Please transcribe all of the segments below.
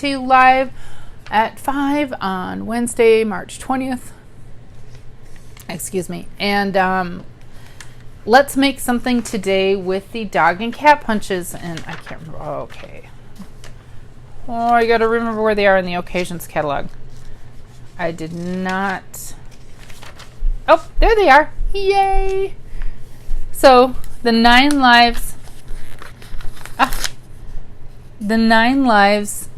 to you live at 5 on Wednesday, March 20th. Excuse me. And let's make something today with the dog and cat punches. And I can't remember. Oh, okay. Oh, I got to remember where they are in the occasions catalog. I did not. Oh, there they are. Yay. So the 9 lives. The 9 lives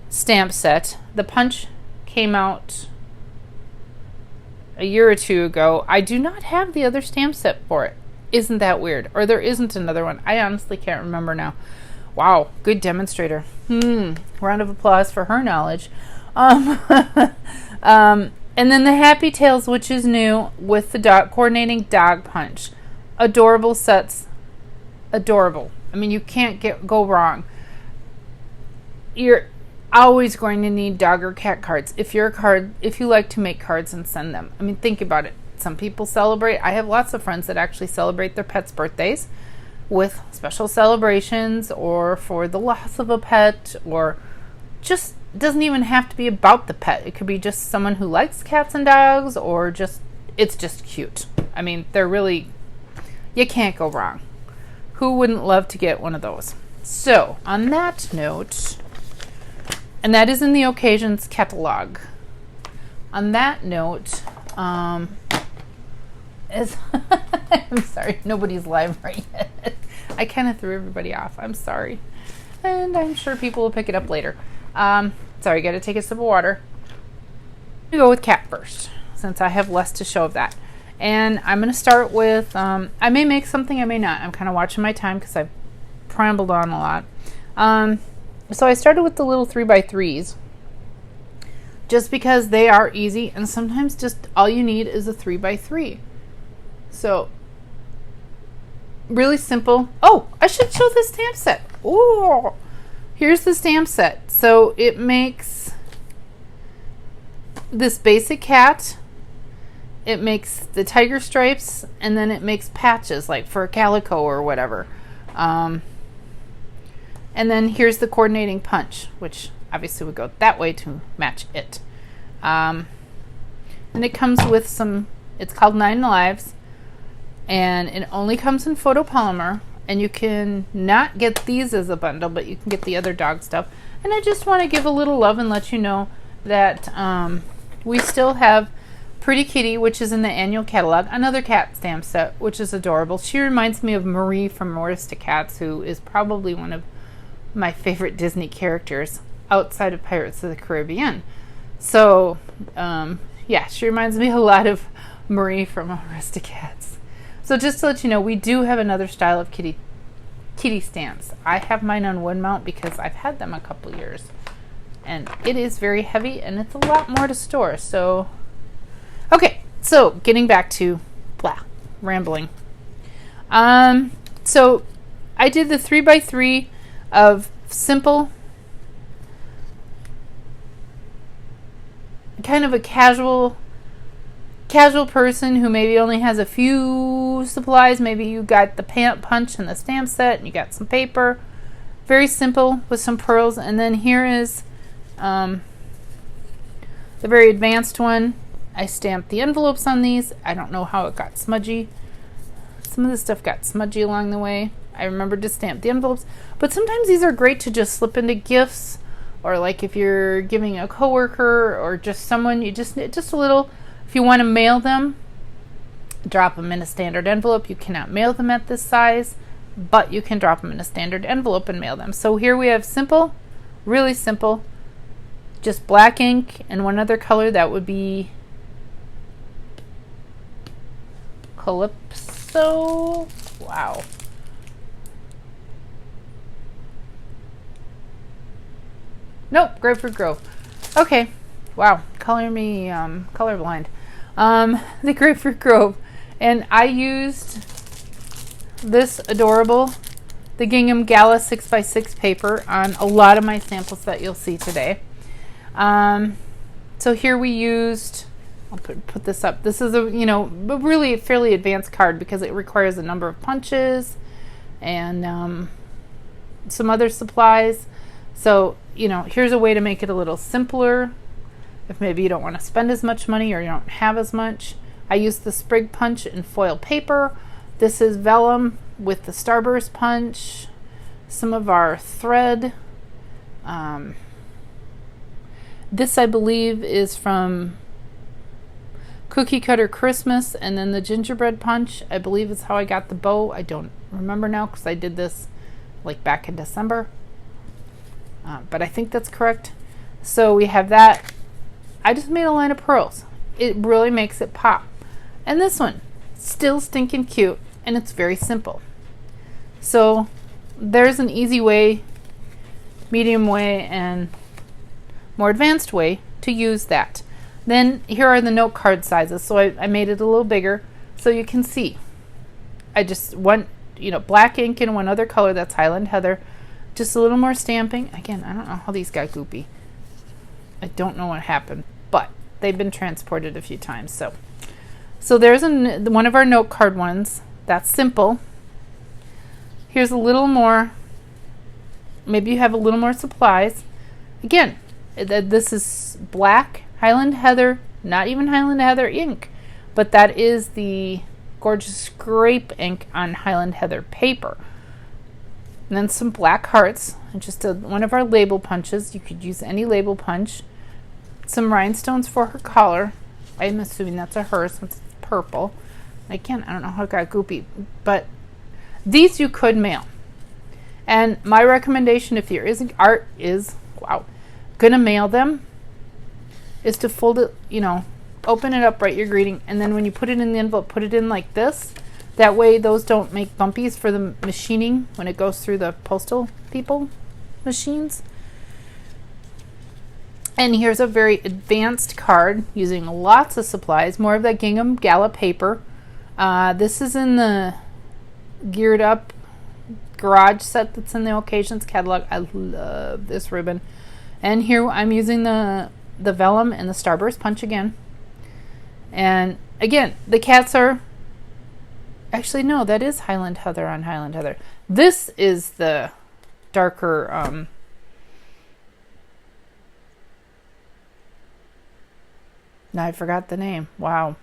stamp set. The punch came out a year or two ago. I do not have the other stamp set for it. Isn't that weird? Or there isn't another one. I honestly can't remember now. Wow, good demonstrator. Round of applause for her knowledge. And then the Happy Tails, which is new, with the coordinating dog punch. Adorable sets. Adorable. I mean, you can't go wrong. You're always going to need dog or cat cards if you like to make cards and send them. I mean, think about it. Some people celebrate. I have lots of friends that actually celebrate their pets' birthdays with special celebrations, or for the loss of a pet, or just doesn't even have to be about the pet. It could be just someone who likes cats and dogs, or it's just cute. I mean, they're really, you can't go wrong. Who wouldn't love to get one of those? So, on that note, and that is in the occasions catalog. On that note, I'm sorry, nobody's live right yet. I kind of threw everybody off. I'm sorry. And I'm sure people will pick it up later. Sorry, got to take a sip of water. I'm going to go with cat first, since I have less to show of that. And I'm going to start with, I may make something, I may not. I'm kind of watching my time because I've rambled on a lot. So I started with the little 3x3s just because they are easy, and sometimes just all you need is a 3x3. So really simple. Oh, I should show the stamp set. Oh, here's the stamp set. So it makes this basic cat. It makes the tiger stripes, and then it makes patches like for a calico or whatever. And then here's the coordinating punch, which obviously would go that way to match it. And it comes with some, it's called 9 Lives, and it only comes in photopolymer, and you can not get these as a bundle, but you can get the other dog stuff. And I just want to give a little love and let you know that we still have Pretty Kitty, which is in the annual catalog, another cat stamp set, which is adorable. She reminds me of Marie from Aristocats, who is probably one of my favorite Disney characters outside of Pirates of the Caribbean. So, yeah, she reminds me a lot of Marie from Aristocats. So just to let you know, we do have another style of kitty stamps. I have mine on wood mount because I've had them a couple years. And it is very heavy, and it's a lot more to store. So, okay, so getting back to rambling. So I did the 3x3 of simple, kind of a casual person who maybe only has a few supplies. Maybe you got the punch and the stamp set, and you got some paper. Very simple with some pearls. And then here is the very advanced one. I stamped the envelopes on these. I don't know how it got smudgy. Some of the stuff got smudgy along the way. I remembered to stamp the envelopes. But sometimes these are great to just slip into gifts, or like if you're giving a coworker or just someone, you just a little. If you want to mail them, drop them in a standard envelope. You cannot mail them at this size, but you can drop them in a standard envelope and mail them. So here we have simple, really simple, just black ink and one other color. That would be Calypso. Wow. Nope, Grapefruit Grove. Okay. Wow. Color me colorblind. The Grapefruit Grove. And I used this adorable, the Gingham Gala 6x6 paper on a lot of my samples that you'll see today. So here we used, I'll put this up. This is a really fairly advanced card because it requires a number of punches and some other supplies. So you know, here's a way to make it a little simpler. If maybe you don't want to spend as much money or you don't have as much. I use the sprig punch and foil paper. This is vellum with the starburst punch. Some of our thread. This I believe is from Cookie Cutter Christmas, and then the gingerbread punch I believe is how I got the bow. I don't remember now because I did this like back in December, but I think that's correct. So we have that. I just made a line of pearls. It really makes it pop. And this one, still stinking cute, and it's very simple. So there's an easy way, medium way, and more advanced way to use that. Then here are the note card sizes. So I made it a little bigger so you can see. I just want, you know, black ink and one other color, that's Highland Heather. Just a little more stamping. Again, I don't know how these got goopy. I don't know what happened, but they've been transported a few times. So there's one of our note card ones. That's simple. Here's a little more. Maybe you have a little more supplies. Again, this is black Highland Heather, not even Highland Heather ink, but that is the Gorgeous Grape ink on Highland Heather paper. And then some black hearts, and just one of our label punches. You could use any label punch. Some rhinestones for her collar. I'm assuming that's a her since it's purple. Again, I don't know how it got goopy, but these you could mail. And my recommendation, if your art is, gonna mail them, is to fold it, you know, open it up, write your greeting, and then when you put it in the envelope, put it in like this. That way those don't make bumpies for the machining when it goes through the postal people machines. And here's a very advanced card using lots of supplies, more of that gingham gala paper. This is in the Geared Up garage set that's in the Occasions catalog. I love this ribbon. And here I'm using the vellum and the starburst punch again. And again, the cats are, actually no, that is Highland Heather on Highland Heather. This is the darker now I forgot the name. Wow.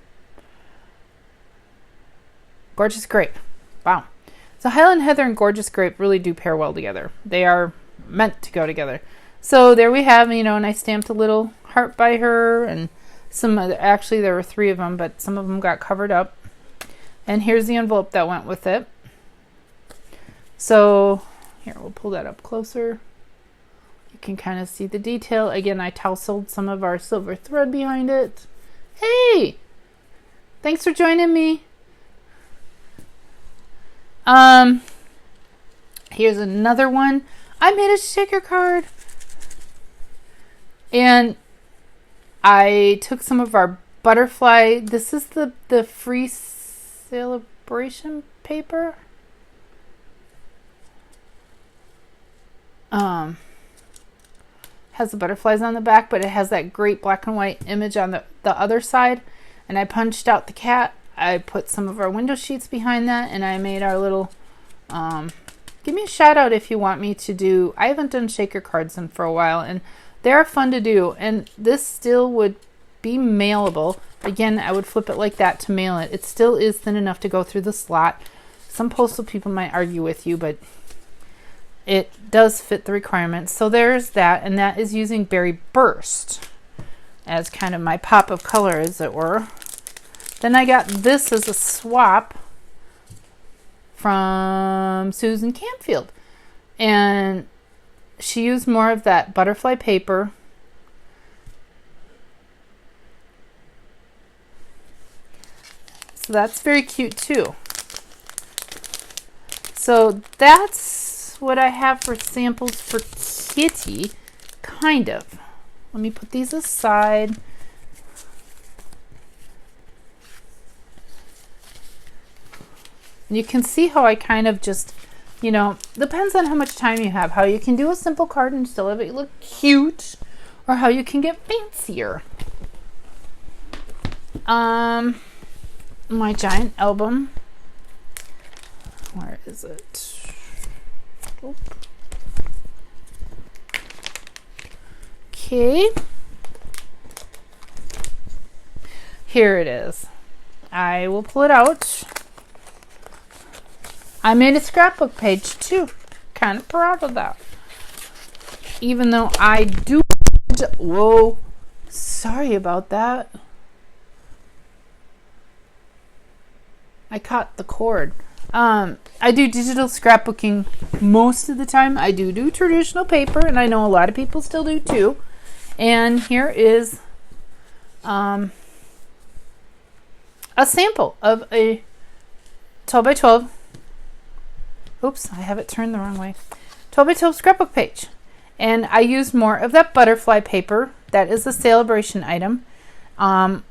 Gorgeous Grape. Wow. So Highland Heather and Gorgeous Grape really do pair well together. They are meant to go together. So there we have, you know, and I stamped a little heart by her, and some other, actually there were 3 of them, but some of them got covered up. And here's the envelope that went with it. So here, we'll pull that up closer. You can kind of see the detail. Again, I tousled some of our silver thread behind it. Hey! Thanks for joining me. Here's another one. I made a shaker card. And I took some of our butterfly. This is the free celebration paper. Has the butterflies on the back, but it has that great black and white image on the other side. And I punched out the cat. I put some of our window sheets behind that, and I made our little, give me a shout out if you want me to do, I haven't done shaker cards in for a while, and they're fun to do, and this still would be mailable. Again, I would flip it like that to mail it. It still is thin enough to go through the slot. Some postal people might argue with you, but it does fit the requirements. So there's that, and that is using Berry Burst as kind of my pop of color, as it were. Then I got this as a swap from Susan Campfield, and she used more of that butterfly paper. So that's very cute too. So that's what I have for samples for Kitty, kind of. Let me put these aside. You can see how I kind of just, you know, depends on how much time you have, how you can do a simple card and still have it look cute, or how you can get fancier. My giant album. Where is it? Oop. Okay. Here it is. I will pull it out. I made a scrapbook page too. Kind of proud of that. Even though I do... Whoa. Sorry about that. I caught the cord. I do digital scrapbooking most of the time. I do traditional paper, and I know a lot of people still do too. And here is a sample of a 12 by 12. Oops, I have it turned the wrong way. 12 by 12 scrapbook page. And I used more of that butterfly paper. That is a celebration item. And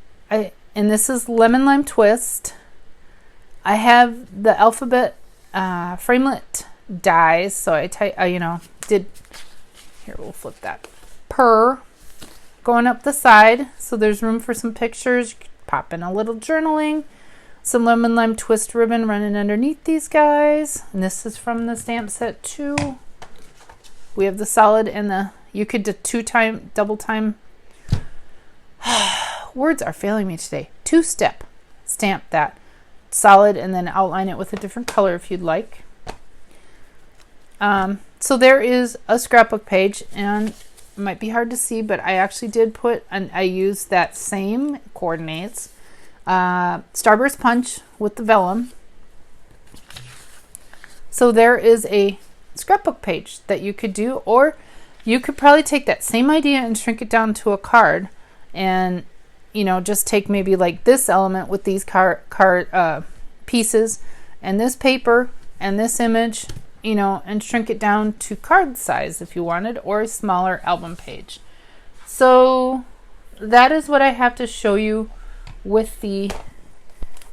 this is Lemon Lime Twist. I have the alphabet framelit dies, so I did, here we'll flip that, purr going up the side, so there's room for some pictures. You could pop in a little journaling, some Lemon Lime Twist ribbon running underneath these guys, and this is from the stamp set too. We have the solid and the, you could do double time, words are failing me today, two-step stamp that solid and then outline it with a different color if you'd like. So there is a scrapbook page, and it might be hard to see, but I actually did put, and I used that same coordinates, Starburst punch with the vellum. So there is a scrapbook page that you could do, or you could probably take that same idea and shrink it down to a card, and just take maybe like this element with these card pieces and this paper and this image, and shrink it down to card size if you wanted, or a smaller album page. So that is what I have to show you with the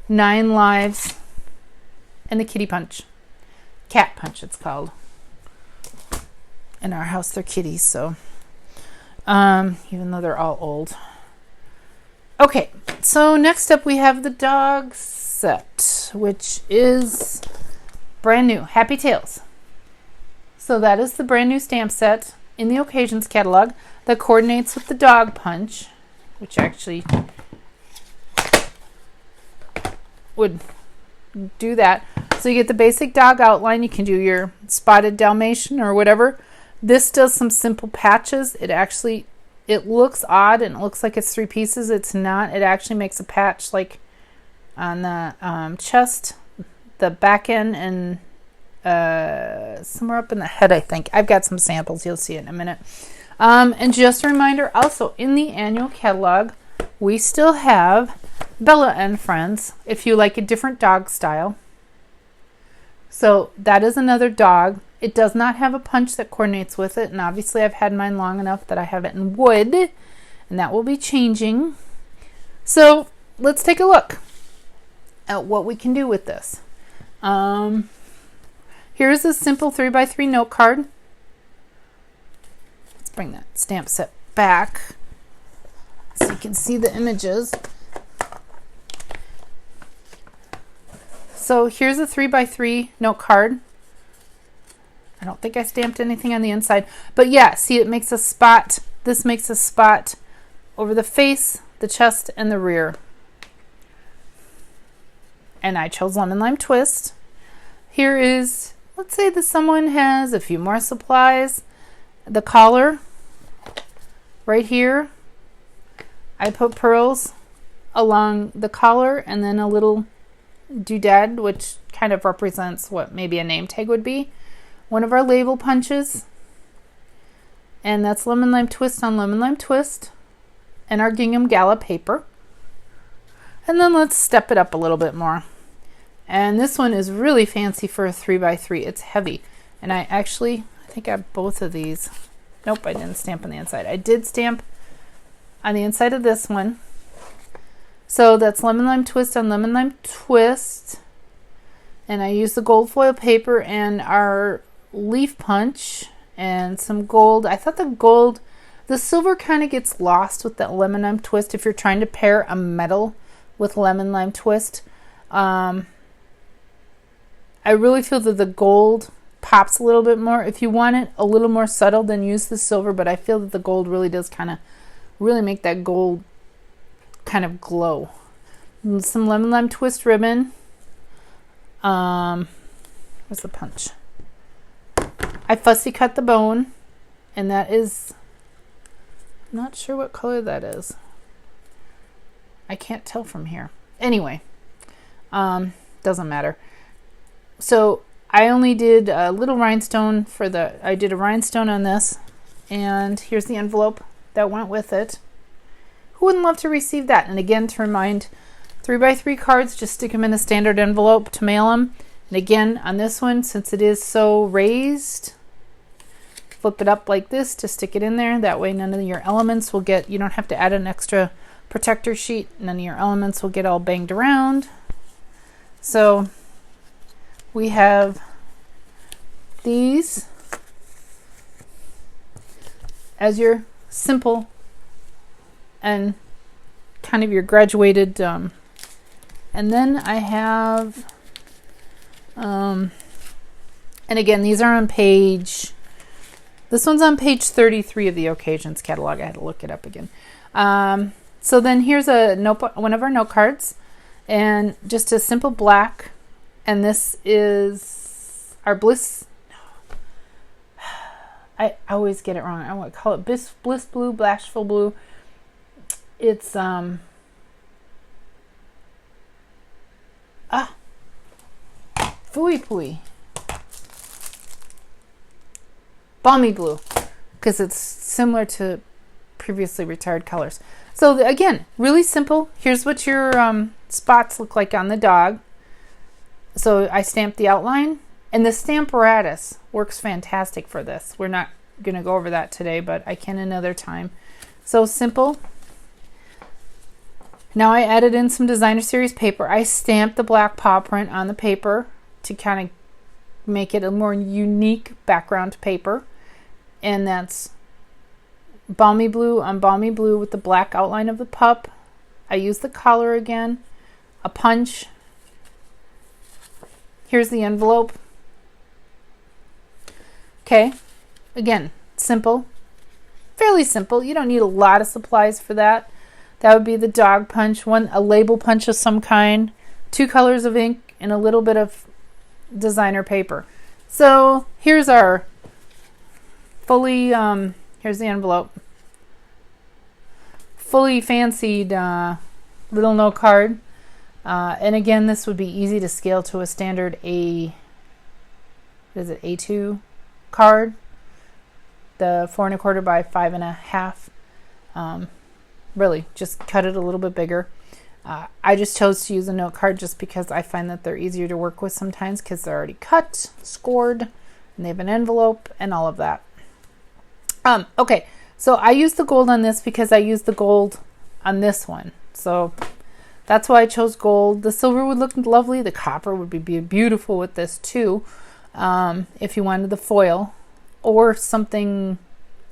9 lives and the kitty punch. Cat punch it's called. In our house they're kitties, so even though they're all old. Okay, so next up we have the dog set, which is brand new, Happy Tales. So that is the brand new stamp set in the Occasions catalog that coordinates with the dog punch, which actually would do that. So you get the basic dog outline. You can do your spotted Dalmatian or whatever. This does some simple patches. It looks odd and it looks like it's 3 pieces. It's not. It actually makes a patch like on the chest, the back end, and somewhere up in the head, I think. I've got some samples. You'll see it in a minute. And just a reminder, also in the annual catalog, we still have Bella and Friends if you like a different dog style. So that is another dog. It does not have a punch that coordinates with it, and obviously I've had mine long enough that I have it in wood, and that will be changing. So let's take a look at what we can do with this. Here's a simple 3x3 note card. Let's bring that stamp set back so you can see the images. So here's a 3x3 note card. I don't think I stamped anything on the inside, but yeah, see, it makes a spot. This makes a spot over the face, the chest, and the rear. And I chose Lemon Lime Twist. Here is, let's say that someone has a few more supplies. The collar right here. I put pearls along the collar and then a little doodad, which kind of represents what maybe a name tag would be. One of our label punches, and that's Lemon Lime Twist on Lemon Lime Twist, and our gingham gala paper. And then let's step it up a little bit more. And this one is really fancy for a 3x3. It's heavy, and I think I have both of these. Nope, I didn't stamp on the inside. I did stamp on the inside of this one. So that's Lemon Lime Twist on Lemon Lime Twist, and I used the gold foil paper and our leaf punch and some gold. I thought the silver kind of gets lost with that Lemon Lime Twist if you're trying to pair a metal with Lemon Lime Twist. I really feel that the gold pops a little bit more. If you want it a little more subtle, then use the silver, but I feel that the gold really does kind of really make that gold kind of glow. And some lemon lime twist ribbon. Where's the punch? I fussy cut the bone, and that is, I'm not sure what color that is. I can't tell from here. Anyway, doesn't matter. So I only did a little rhinestone I did a rhinestone on this, and here's the envelope that went with it. Who wouldn't love to receive that? And again, to remind, 3x3 cards, just stick them in a standard envelope to mail them. And again, on this one, since it is so raised, flip it up like this to stick it in there. That way none of your elements will get, you don't have to add an extra protector sheet. None of your elements will get all banged around. So we have these as your simple and kind of your graduated, and then I have, and again, these are on this one's on page 33 of the Occasions catalog. I had to look it up again. So then here's one of our note cards, and just a simple black, and this is our Bliss. I always get it wrong. I want to call it Bliss Blue, Bashful Blue. It's Fooey Pooey. Balmy Blue, because it's similar to previously retired colors. So again, really simple. Here's what your spots look like on the dog. So I stamped the outline, and the Stamparatus works fantastic for this. We're not going to go over that today, but I can another time. So simple. Now I added in some designer series paper. I stamped the black paw print on the paper to kind of make it a more unique background paper. And that's Balmy Blue on Balmy Blue with the black outline of the pup. I used the collar again, a punch. Here's the envelope. Okay, again, simple, fairly simple. You don't need a lot of supplies for that. That would be the dog punch, a label punch of some kind, 2 colors of ink, and a little bit of designer paper. So here's our fully, here's the envelope, fully fancied little note card. And again, this would be easy to scale to a standard A2 card, the 4 1/4 by 5 1/2. Really, just cut it a little bit bigger. I just chose to use a note card just because I find that they're easier to work with sometimes because they're already cut, scored, and they have an envelope and all of that. Okay, so I used the gold on this because I used the gold on this one. So that's why I chose gold. The silver would look lovely. The copper would be beautiful with this too. If you wanted the foil or something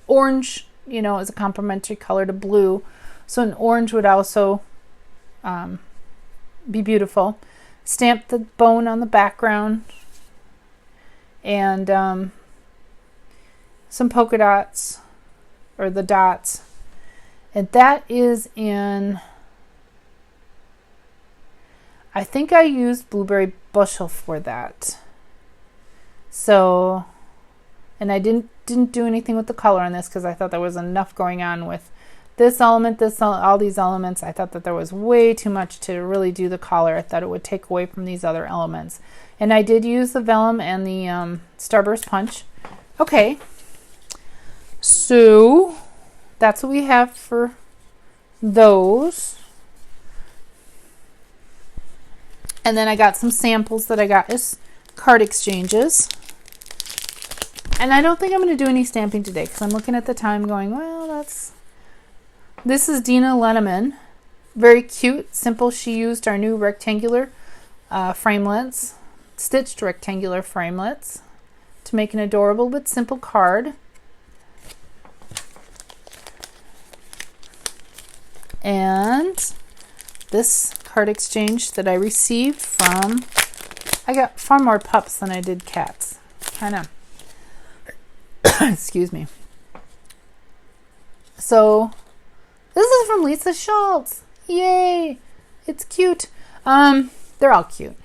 orange, as a complementary color to blue. So an orange would also be beautiful. Stamp the bone on the background and some polka dots or the dots. And that is in, I think I used Blueberry Bushel for that. So, and I didn't do anything with the color on this because I thought there was enough going on with this element, all these elements. I thought that there was way too much to really do the collar. I thought it would take away from these other elements. And I did use the vellum and the Starburst punch. Okay, so that's what we have for those. And then I got some samples that I got as card exchanges. And I don't think I'm going to do any stamping today because I'm looking at the time going, well, this is Dina Lenneman. Very cute, simple. She used our new rectangular framelits, stitched rectangular framelits to make an adorable but simple card. And this card exchange that I received from, I got far more pups than I did cats. kind of, excuse me. So this is from Lisa Schultz. Yay! It's cute. They're all cute.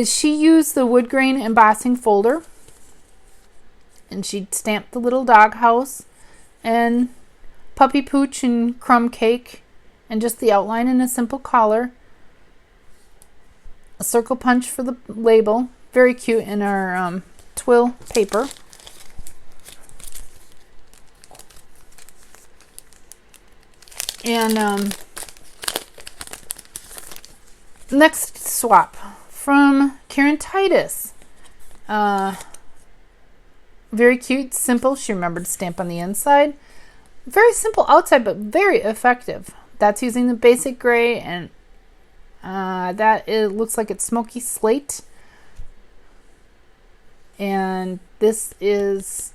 She used the wood grain embossing folder, and she stamped the little dog house and puppy pooch and crumb cake and just the outline and a simple collar. A circle punch for the label. Very cute in our twill paper. And next swap from Karen Titus. Very cute, simple. She remembered to stamp on the inside. Very simple outside, but very effective. That's using the basic gray, and that it looks like it's smoky slate. And this is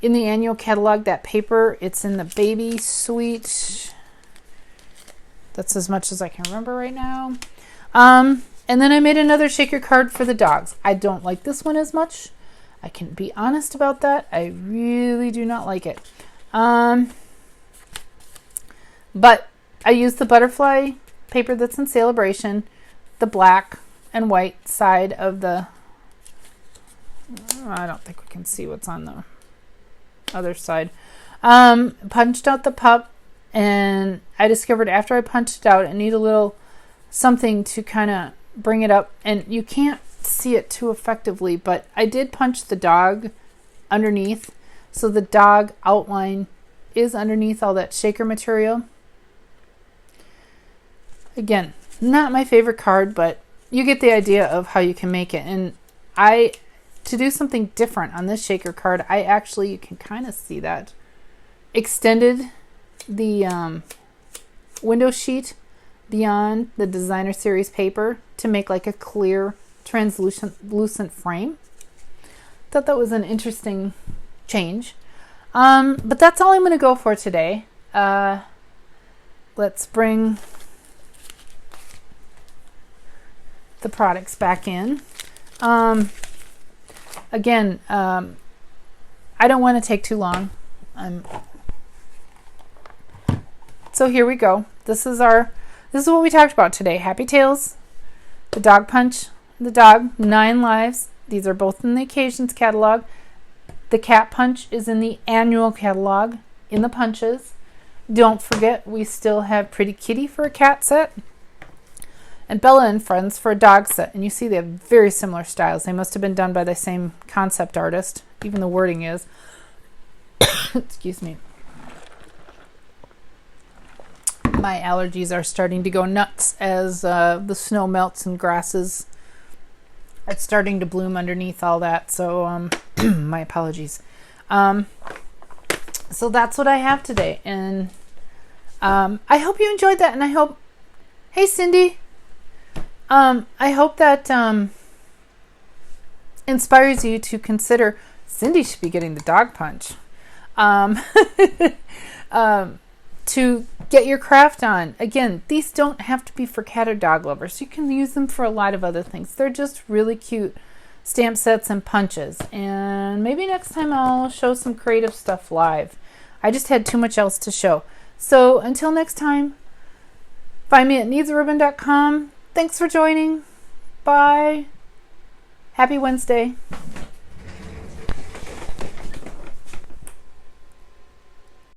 in the annual catalog, that paper. It's in the baby suite. That's as much as I can remember right now. And then I made another shaker card for the dogs. I don't like this one as much. I can be honest about that. I really do not like it. But I used the butterfly paper that's in Celebration, the black and white side of the, I don't think we can see what's on the other side. Punched out the pup, and I discovered after I punched it out, I need a little something to kind of bring it up, and you can't see it too effectively, but I did punch the dog underneath, so the dog outline is underneath all that shaker material. Again, not my favorite card, but you get the idea of how you can make it. And to do something different on this shaker card, I actually, you can kind of see that, extended the window sheet beyond the designer series paper to make like a clear translucent frame. Thought that was an interesting change. But that's all I'm going to go for today. Let's bring the products back in. Again, I don't want to take too long. So here we go. This is what we talked about today. Happy Tails, the dog punch, the dog, 9 lives. These are both in the Occasions catalog. The cat punch is in the annual catalog in the punches. Don't forget, we still have Pretty Kitty for a cat set and Bella and Friends for a dog set. And you see they have very similar styles. They must have been done by the same concept artist. Even the wording is. Excuse me. My allergies are starting to go nuts as the snow melts and grasses. It's starting to bloom underneath all that. So my apologies. So that's what I have today. And I hope you enjoyed that. And I hope, hey Cindy, I hope that inspires you to consider, Cindy should be getting the dog punch, to get your craft on. Again, these don't have to be for cat or dog lovers. You can use them for a lot of other things. They're just really cute stamp sets and punches. And maybe next time I'll show some creative stuff live. I just had too much else to show. So until next time, find me at needsaribbon.com. Thanks for joining. Bye. Happy Wednesday.